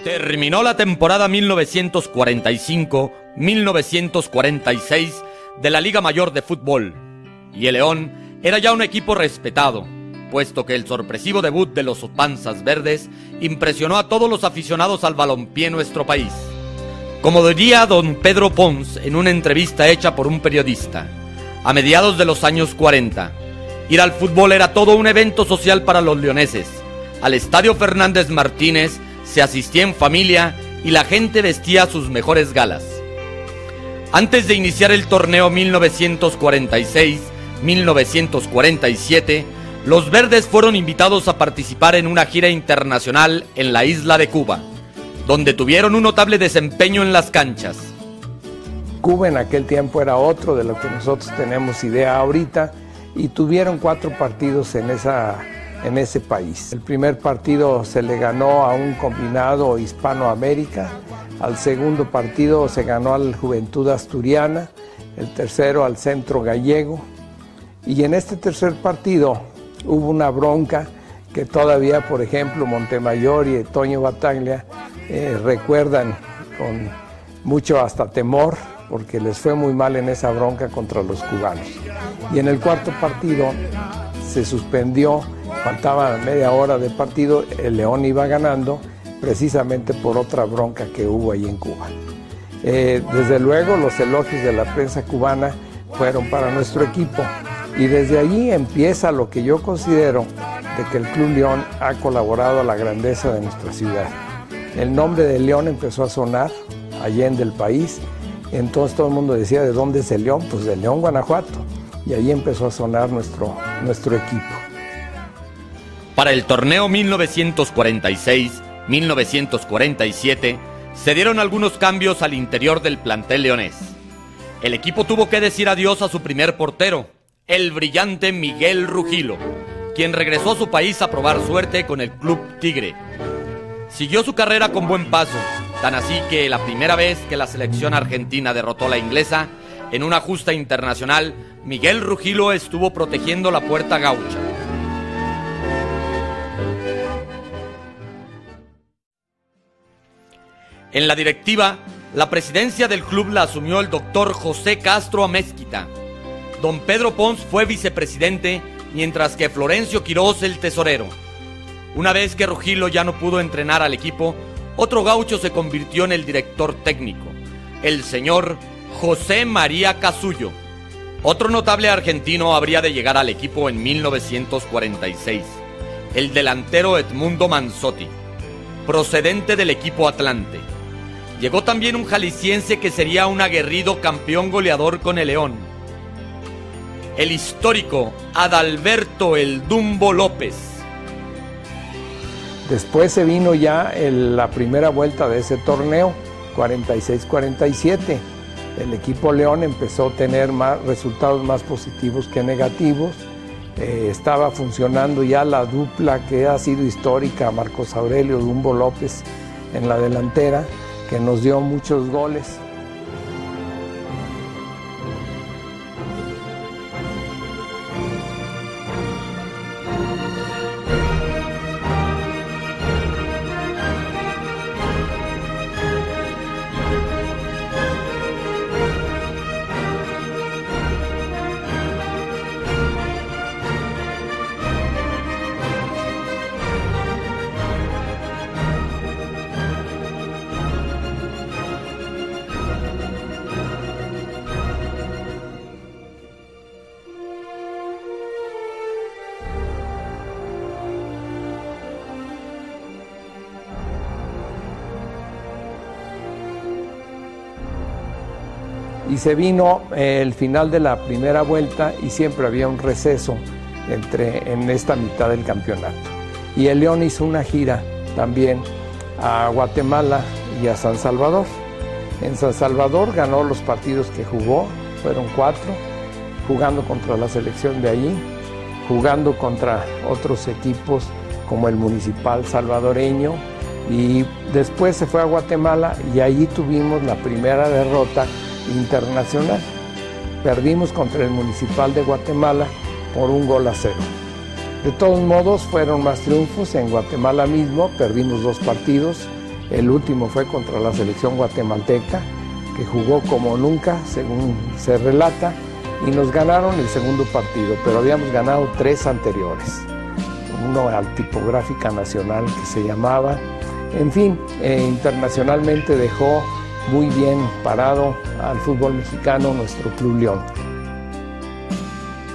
Terminó la temporada 1945-1946 de la Liga Mayor de Fútbol, y el León era ya un equipo respetado, puesto que el sorpresivo debut de los Panzas Verdes impresionó a todos los aficionados al balompié en nuestro país. Como diría don Pedro Pons en una entrevista hecha por un periodista, a mediados de los años 40, ir al fútbol era todo un evento social para los leoneses. Al Estadio Fernández Martínez se asistía en familia y la gente vestía sus mejores galas. Antes de iniciar el torneo 1946-1947, los verdes fueron invitados a participar en una gira internacional en la isla de Cuba, donde tuvieron un notable desempeño en las canchas. Cuba en aquel tiempo era otro de lo que nosotros tenemos idea ahorita, y tuvieron 4 partidos en ese país. El primer partido se le ganó a un combinado Hispanoamérica, al segundo partido se ganó al Juventud Asturiana, el tercero al Centro Gallego, y en este tercer partido hubo una bronca que todavía, por ejemplo, Montemayor y Toño Bataglia recuerdan con mucho hasta temor, porque les fue muy mal en esa bronca contra los cubanos. Y en el cuarto partido se suspendió, faltaba media hora de partido, el León iba ganando precisamente por otra bronca que hubo ahí en Cuba. Desde luego los elogios de la prensa cubana fueron para nuestro equipo, y desde allí empieza lo que yo considero de que el Club León ha colaborado a la grandeza de nuestra ciudad. El nombre de León empezó a sonar allende el país. Entonces todo el mundo decía, ¿de dónde es el León? Pues de León, Guanajuato. Y ahí empezó a sonar nuestro equipo. Para el torneo 1946-1947 se dieron algunos cambios al interior del plantel leonés. El equipo tuvo que decir adiós a su primer portero, el brillante Miguel Rugilo, quien regresó a su país a probar suerte con el Club Tigre. Siguió su carrera con buen paso, tan así que la primera vez que la selección argentina derrotó a la inglesa, en una justa internacional, Miguel Rugilo estuvo protegiendo la puerta gaucha. En la directiva, la presidencia del club la asumió el doctor José Castro Amezquita. Don Pedro Pons fue vicepresidente, mientras que Florencio Quirós el tesorero. Una vez que Rugilo ya no pudo entrenar al equipo, otro gaucho se convirtió en el director técnico, el señor José María Casullo. Otro notable argentino habría de llegar al equipo en 1946, el delantero Edmundo Manzotti, procedente del equipo Atlante. Llegó también un jalisciense que sería un aguerrido campeón goleador con el León, el histórico Adalberto El Dumbo López. Después se vino ya la primera vuelta de ese torneo, 46-47. El equipo León empezó a tener resultados más positivos que negativos. Estaba funcionando ya la dupla que ha sido histórica, Marcos Aurelio Dumbo López en la delantera, que nos dio muchos goles. Y se vino el final de la primera vuelta y siempre había un receso en esta mitad del campeonato. Y el León hizo una gira también a Guatemala y a San Salvador. En San Salvador ganó los partidos que jugó, fueron 4, jugando contra la selección de allí, jugando contra otros equipos como el Municipal salvadoreño, y después se fue a Guatemala y allí tuvimos la primera derrota internacional. Perdimos contra el Municipal de Guatemala por 1-0. De todos modos, fueron más triunfos en Guatemala mismo, perdimos 2 partidos, El último fue contra la selección guatemalteca, que jugó como nunca, según se relata, y nos ganaron el segundo partido, pero habíamos ganado 3 anteriores. Uno al Tipográfica Nacional, que se llamaba. En fin, internacionalmente dejó muy bien parado al fútbol mexicano nuestro Club León.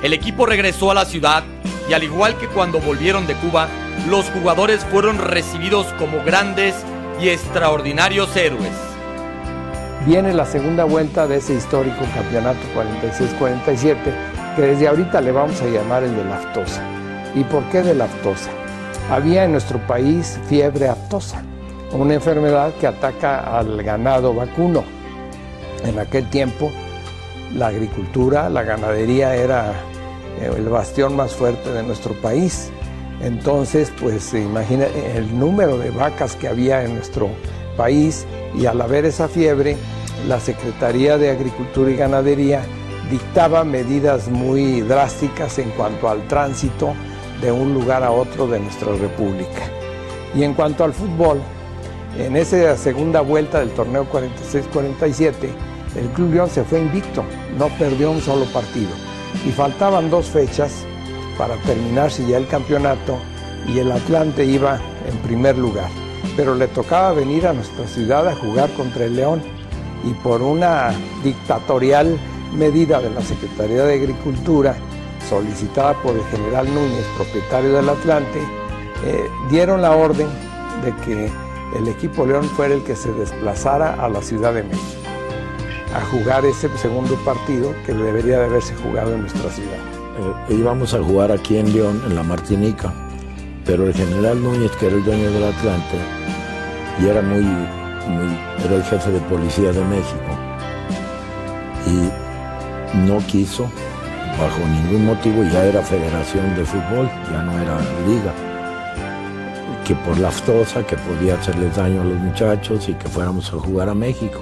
El equipo regresó a la ciudad y, al igual que cuando volvieron de Cuba, los jugadores fueron recibidos como grandes y extraordinarios héroes. Viene la segunda vuelta de ese histórico campeonato 46-47, que desde ahorita le vamos a llamar el de la aftosa. ¿Y por qué de la aftosa? Había en nuestro país fiebre aftosa, una enfermedad que ataca al ganado vacuno. En aquel tiempo la agricultura, la ganadería era el bastión más fuerte de nuestro país. Entonces, pues se imagina el número de vacas que había en nuestro país, y al haber esa fiebre, la Secretaría de Agricultura y Ganadería dictaba medidas muy drásticas en cuanto al tránsito de un lugar a otro de nuestra república. Y en cuanto al fútbol, en esa segunda vuelta del torneo 46-47, el Club León se fue invicto, no perdió un solo partido. Y faltaban 2 fechas para terminarse ya el campeonato, y el Atlante iba en primer lugar. Pero le tocaba venir a nuestra ciudad a jugar contra el León, y por una dictatorial medida de la Secretaría de Agricultura, solicitada por el general Núñez, propietario del Atlante, dieron la orden de que el equipo León fuera el que se desplazara a la Ciudad de México a jugar ese segundo partido que debería de haberse jugado en nuestra ciudad. Íbamos a jugar aquí en León, en la Martinica, pero el general Núñez, que era el dueño del Atlante, y era era el jefe de policía de México, y no quiso, bajo ningún motivo, ya era federación de fútbol, ya no era liga, que por la aftosa, que podía hacerles daño a los muchachos y que fuéramos a jugar a México.